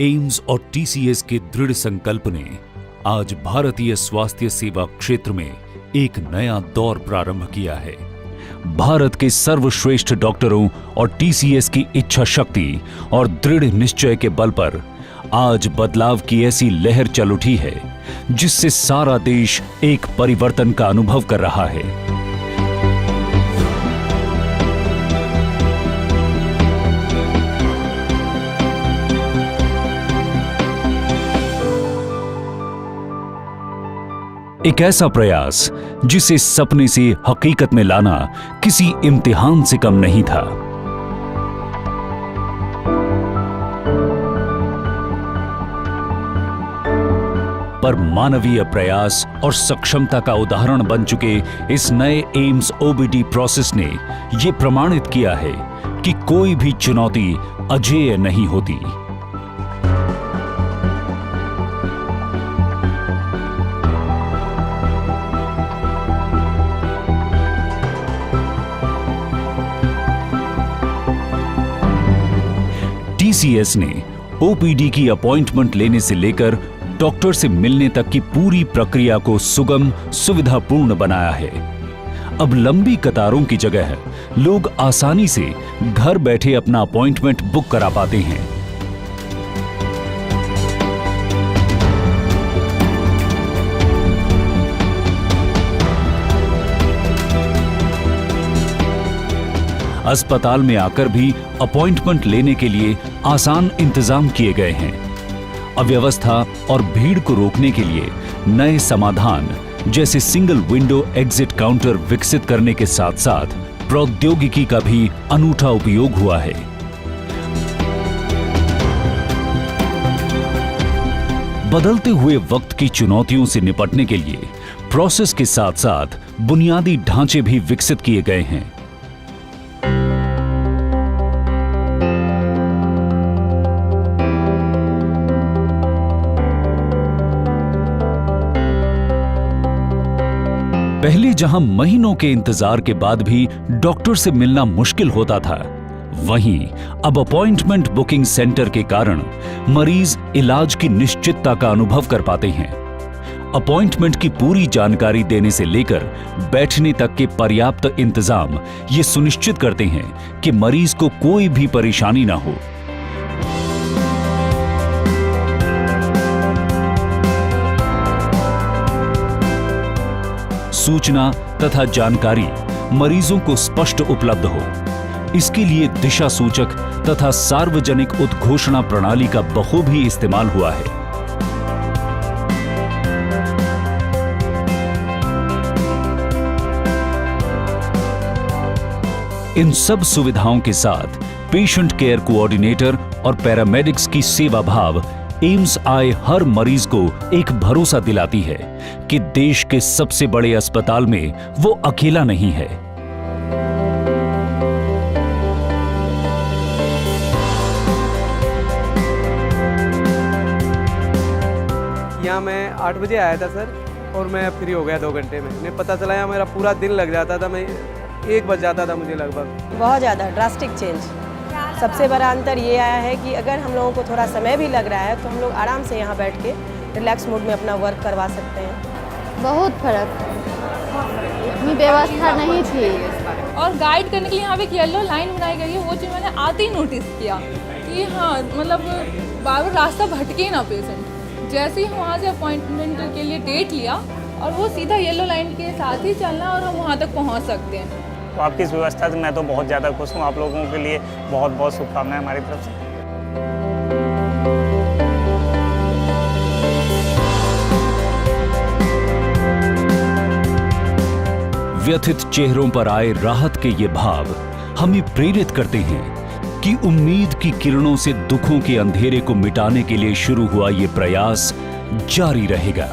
AIIMS और TCS के दृढ़ संकल्प ने आज भारतीय स्वास्थ्य सेवा क्षेत्र में एक नया दौर प्रारंभ किया है। भारत के सर्वश्रेष्ठ डॉक्टरों और टीसीएस की इच्छा शक्ति और दृढ़ निश्चय के बल पर आज बदलाव की ऐसी लहर चल उठी है जिससे सारा देश एक परिवर्तन का अनुभव कर रहा है। एक ऐसा प्रयास जिसे सपने से हकीकत में लाना किसी इम्तिहान से कम नहीं था। पर मानवीय प्रयास और सक्षमता का उदाहरण बन चुके इस नए एम्स ओबीडी प्रोसेस ने यह प्रमाणित किया है कि कोई भी चुनौती अजेय नहीं होती। टीसीएस ने ओपीडी की अपॉइंटमेंट लेने से लेकर डॉक्टर से मिलने तक की पूरी प्रक्रिया को सुगम, सुविधापूर्ण बनाया है। अब लंबी कतारों की जगह लोग आसानी से घर बैठे अपना अपॉइंटमेंट बुक करा पाते हैं। अस्पताल में आकर भी अपॉइंटमेंट लेने के लिए आसान इंतजाम किए गए हैं। अव्यवस्था और भीड़ को रोकने के लिए नए समाधान जैसे सिंगल विंडो एग्जिट काउंटर विकसित करने के साथ साथ प्रौद्योगिकी का भी अनूठा उपयोग हुआ है। बदलते हुए वक्त की चुनौतियों से निपटने के लिए प्रोसेस के साथ साथ बुनियादी ढांचे भी विकसित किए गए हैं। पहले जहां महीनों के इंतजार के बाद भी डॉक्टर से मिलना मुश्किल होता था, वहीं अब अपॉइंटमेंट बुकिंग सेंटर के कारण मरीज इलाज की निश्चितता का अनुभव कर पाते हैं। अपॉइंटमेंट की पूरी जानकारी देने से लेकर बैठने तक के पर्याप्त इंतजाम ये सुनिश्चित करते हैं कि मरीज को कोई भी परेशानी ना हो। सूचना तथा जानकारी मरीजों को स्पष्ट उपलब्ध हो, इसके लिए दिशा सूचक तथा सार्वजनिक उद्घोषणा प्रणाली का बखूबी इस्तेमाल हुआ है। इन सब सुविधाओं के साथ पेशेंट केयर कोऑर्डिनेटर और पैरामेडिक्स की सेवा भाव एम्स आए हर मरीज को एक भरोसा दिलाती है कि देश के सबसे बड़े अस्पताल में वो अकेला नहीं है। यहाँ मैं 8 बजे आया था सर, और मैं फ्री हो गया 2 घंटे में। मैं पता चला मेरा पूरा दिन लग जाता था, मैं 1 बज जाता था मुझे लगभग। बहुत ज़्यादा ड्रास्टिक चेंज। सबसे बड़ा अंतर ये आया है कि अगर हम लोगों को थोड़ा समय भी लग रहा है तो हम लोग आराम से यहाँ बैठ के रिलैक्स मूड में अपना वर्क करवा सकते हैं। बहुत फर्क, इतनी व्यवस्था नहीं थी। और गाइड करने के लिए यहाँ पे एक येलो लाइन बनाई गई है, वो चीज़ मैंने आते ही नोटिस किया कि हाँ, मतलब बार बार रास्ता भटके ना पेशेंट। जैसे ही वहाँ से अपॉइंटमेंट के लिए डेट लिया और वो सीधा येलो लाइन के साथ ही चलना और हम वहाँ तक पहुँच सकते हैं। तो आपकी इस व्यवस्था से मैं तो बहुत ज़्यादा खुश हूँ। आप लोगों के लिए बहुत बहुत शुभकामनाएं हमारी तरफ से। व्यथित चेहरों पर आए राहत के ये भाव हमें प्रेरित करते हैं कि उम्मीद की किरणों से दुखों के अंधेरे को मिटाने के लिए शुरू हुआ ये प्रयास जारी रहेगा।